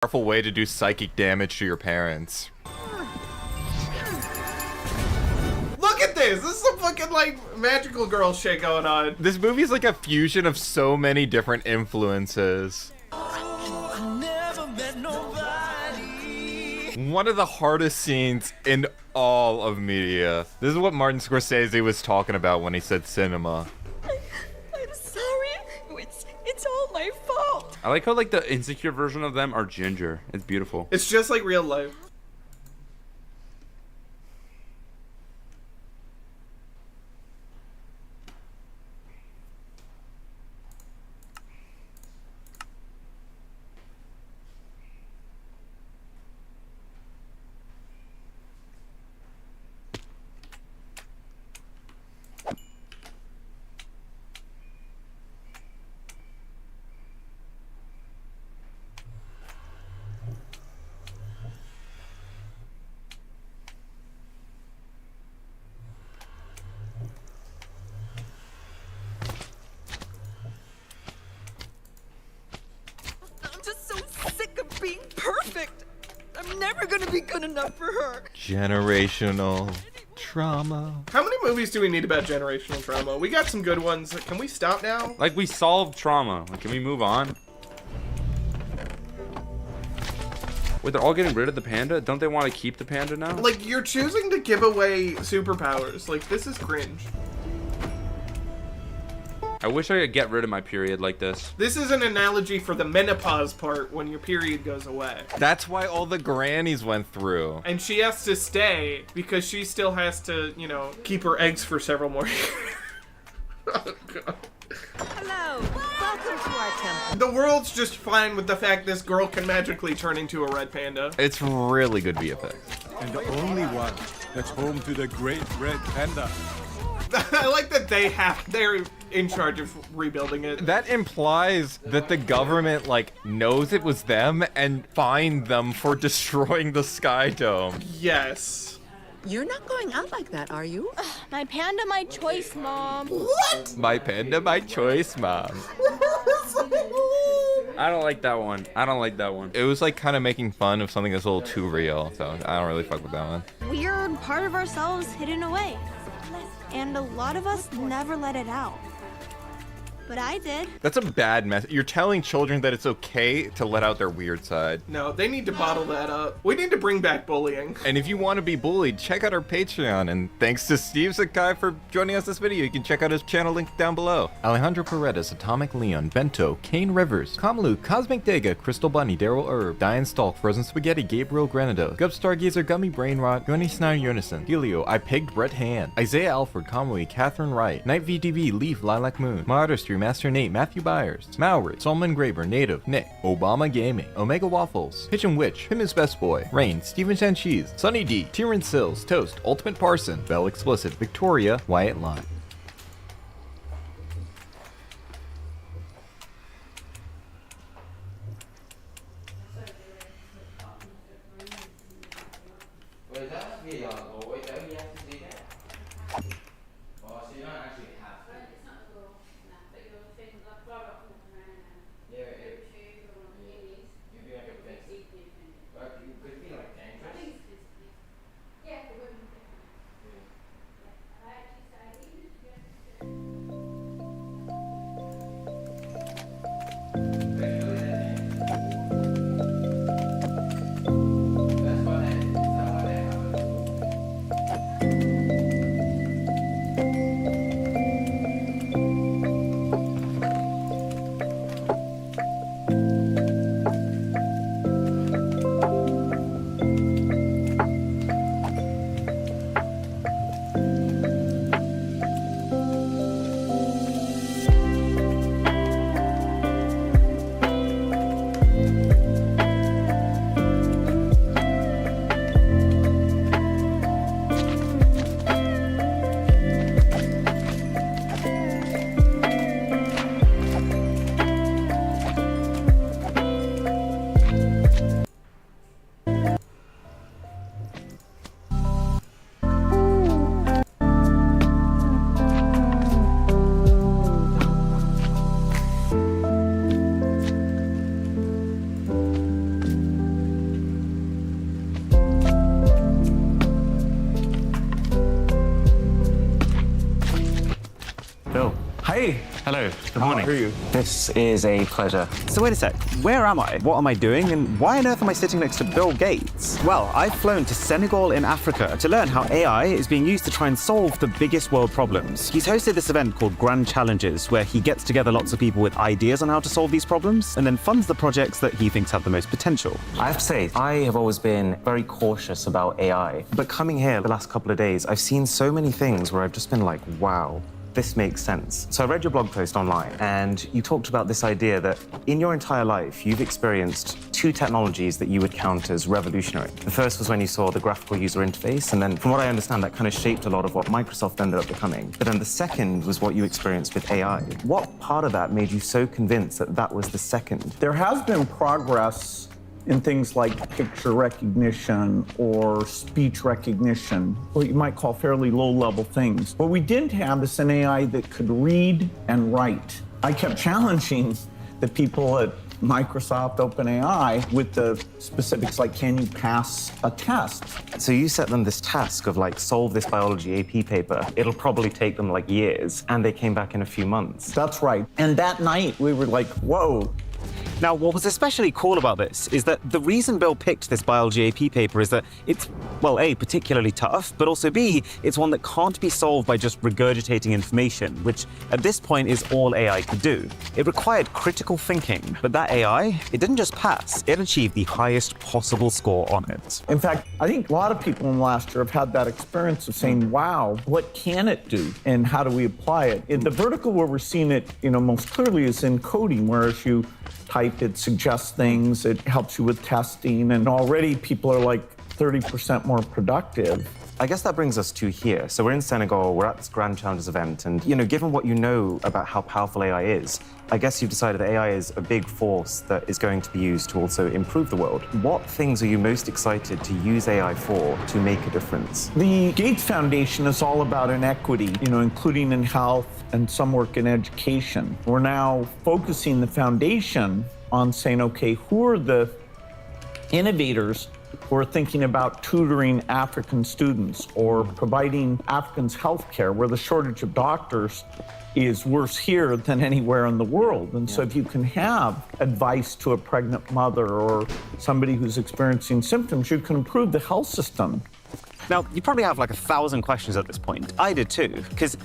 powerful way to do psychic damage to your parents. Look at this! This is some fucking, like, magical girl shit going on. This movie is like a fusion of so many different influences. One of the hardest scenes in all of media. This is what Martin Scorsese was talking about when he said cinema. I'm sorry. It's all my fault. I like how like the insecure version of them are ginger. It's beautiful. It's just like real life. I'm just so sick of being perfect. I'm never gonna be good enough for her. Generational trauma. How many movies do we need about generational trauma? We got some good ones. Can we stop now? Like we solved trauma. Like, can we move on? Wait, they're all getting rid of the panda? Don't they want to keep the panda now? Like, you're choosing to give away superpowers. Like, this is cringe. I wish I could get rid of my period like this. This is an analogy for the menopause part when your period goes away. That's why all the grannies went through. And she has to stay because she still has to, you know, keep her eggs for several more years. Oh, God. Hello. Welcome to our temple. The world's just fine with the fact this girl can magically turn into a red panda. It's really good VFX. And the only one that's home to the great red panda. I like that they're in charge of rebuilding it. That implies that the government, like, knows it was them and fined them for destroying the Sky Dome. Yes. You're not going out like that, are you? My panda, my choice, Mom. What? My panda, my choice, Mom. I don't like that one. I don't like that one. It was, like, kind of making fun of something that's a little too real, so I don't really fuck with that one. Weird part of ourselves hidden away. And a lot of us never let it out. But I did. That's a bad message. You're telling children that it's okay to let out their weird side. No, they need to bottle that up. We need to bring back bullying. And if you want to be bullied, check out our Patreon. And thanks to Steve Sakai for joining us this video. You can check out his channel link down below. Alejandro Paredes, Atomic Leon, Bento, Kane Rivers, Kamlu, Cosmic Dega, Crystal Bunny, Daryl Herb, Diane Stalk, Frozen Spaghetti, Gabriel Granado, Gub Stargazer, Gummy Brainrot, Yoni Snyder Unison, Helio, I Pigged Brett Hand, Isaiah Alford, Kamui, Catherine Wright, Night VTV, Leaf, Lilac Moon, My Artistry, Master Nate, Matthew Byers, Maori, Solomon Graver, Native, Nick, Obama Gaming, Omega Waffles, Pigeon Witch, Him is Best Boy, Rain, Steven Sancheese, Sunny D, Tyrion Sills, Toast, Ultimate Parson, Bell Explicit, Victoria, Wyatt Line. Good morning. How are you? This is a pleasure. So wait a sec, where am I? What am I doing? And why on earth am I sitting next to Bill Gates? Well, I've flown to Senegal in Africa to learn how AI is being used to try and solve the biggest world problems. He's hosted this event called Grand Challenges, where he gets together lots of people with ideas on how to solve these problems, and then funds the projects that he thinks have the most potential. I have to say, I have always been very cautious about AI, but coming here the last couple of days, I've seen so many things where I've just been like, wow, this makes sense. So I read your blog post online, and you talked about this idea that in your entire life, you've experienced two technologies that you would count as revolutionary. The first was when you saw the graphical user interface, and then from what I understand, that kind of shaped a lot of what Microsoft ended up becoming. But then the second was what you experienced with AI. What part of that made you so convinced that that was the second? There has been progress in things like picture recognition or speech recognition, what you might call fairly low-level things. What we didn't have is an AI that could read and write. I kept challenging the people at Microsoft OpenAI with the specifics like, can you pass a test? So you set them this task of like, solve this biology AP paper. It'll probably take them like years, and they came back in a few months. That's right. And that night we were like, whoa. Now, what was especially cool about this is that the reason Bill picked this biology AP paper is that it's, well, A, particularly tough, but also B, it's one that can't be solved by just regurgitating information, which at this point is all AI could do. It required critical thinking, but that AI, it didn't just pass, it achieved the highest possible score on it. In fact, I think a lot of people in the last year have had that experience of saying, wow, what can it do and how do we apply it? In the vertical where we're seeing it, most clearly is in coding, whereas you type, it suggests things, it helps you with testing, and already people are like 30% more productive. I guess that brings us to here. So we're in Senegal, we're at this Grand Challenges event, and given what you know about how powerful AI is, I guess you've decided that AI is a big force that is going to be used to also improve the world. What things are you most excited to use AI for to make a difference? The Gates Foundation is all about inequity, including in health and some work in education. We're now focusing the foundation on saying, okay, who are the innovators who are thinking about tutoring African students or providing Africans health care, where the shortage of doctors is worse here than anywhere in the world. And so if you can have advice to a pregnant mother or somebody who's experiencing symptoms, you can improve the health system. Now, you probably have like 1,000 questions at this point. I did too, because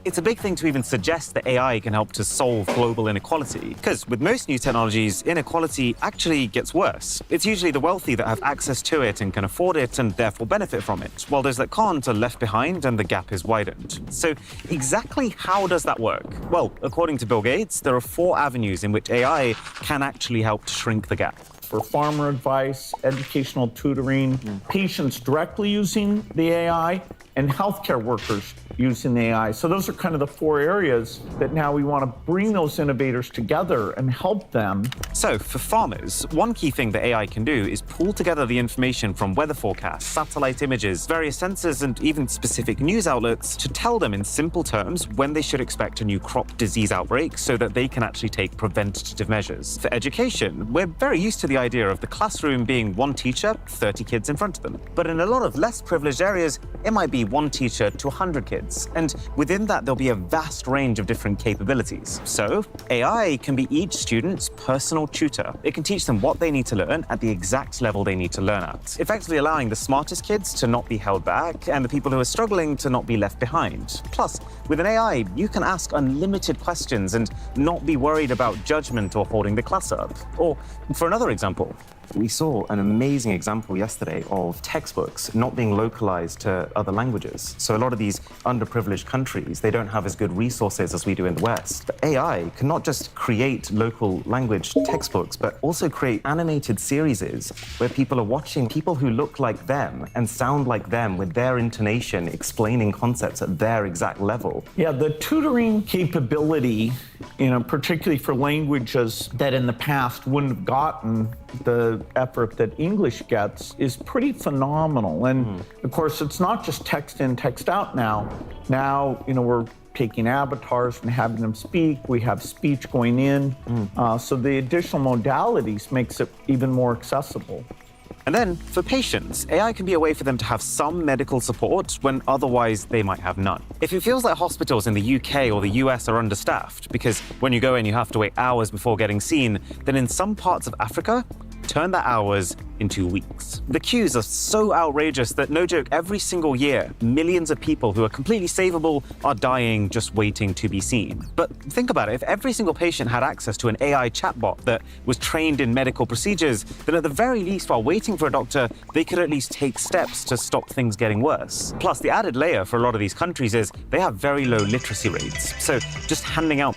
it's a big thing to even suggest that AI can help to solve global inequality. Because with most new technologies, inequality actually gets worse. It's usually the wealthy that have access to it and can afford it and therefore benefit from it, while those that can't are left behind and the gap is widened. So exactly how does that work? Well, according to Bill Gates, there are 4 avenues in which AI can actually help to shrink the gap. For farmer advice, educational tutoring, patients directly using the AI, and healthcare workers using the AI. So those are kind of the 4 areas that now we want to bring those innovators together and help them. So for farmers, one key thing that AI can do is pull together the information from weather forecasts, satellite images, various sensors, and even specific news outlets to tell them in simple terms when they should expect a new crop disease outbreak so that they can actually take preventative measures. For education, we're very used to the idea of the classroom being one teacher, 30 kids in front of them. But in a lot of less privileged areas, it might be one teacher to 100 kids. And within that, there'll be a vast range of different capabilities. So AI can be each student's personal tutor. It can teach them what they need to learn at the exact level they need to learn at, effectively allowing the smartest kids to not be held back and the people who are struggling to not be left behind. Plus, with an AI, you can ask unlimited questions and not be worried about judgment or holding the class up. Or, for another example, we saw an amazing example yesterday of textbooks not being localized to other languages. So a lot of these underprivileged countries, they don't have as good resources as we do in the West. But AI can not just create local language textbooks, but also create animated series where people are watching people who look like them and sound like them with their intonation explaining concepts at their exact level. Yeah, the tutoring capability, particularly for languages that in the past wouldn't have gotten the effort that English gets, is pretty phenomenal. And of course, it's not just text in, text out now. Now, we're taking avatars and having them speak. We have speech going in. So the additional modalities makes it even more accessible. And then, for patients, AI can be a way for them to have some medical support when otherwise they might have none. If it feels like hospitals in the UK or the US are understaffed, because when you go in you have to wait hours before getting seen, then in some parts of Africa, turn that hours into weeks. The queues are so outrageous that, no joke, every single year, millions of people who are completely savable are dying just waiting to be seen. But think about it, if every single patient had access to an AI chatbot that was trained in medical procedures, then at the very least, while waiting for a doctor, they could at least take steps to stop things getting worse. Plus, the added layer for a lot of these countries is they have very low literacy rates. So just handing out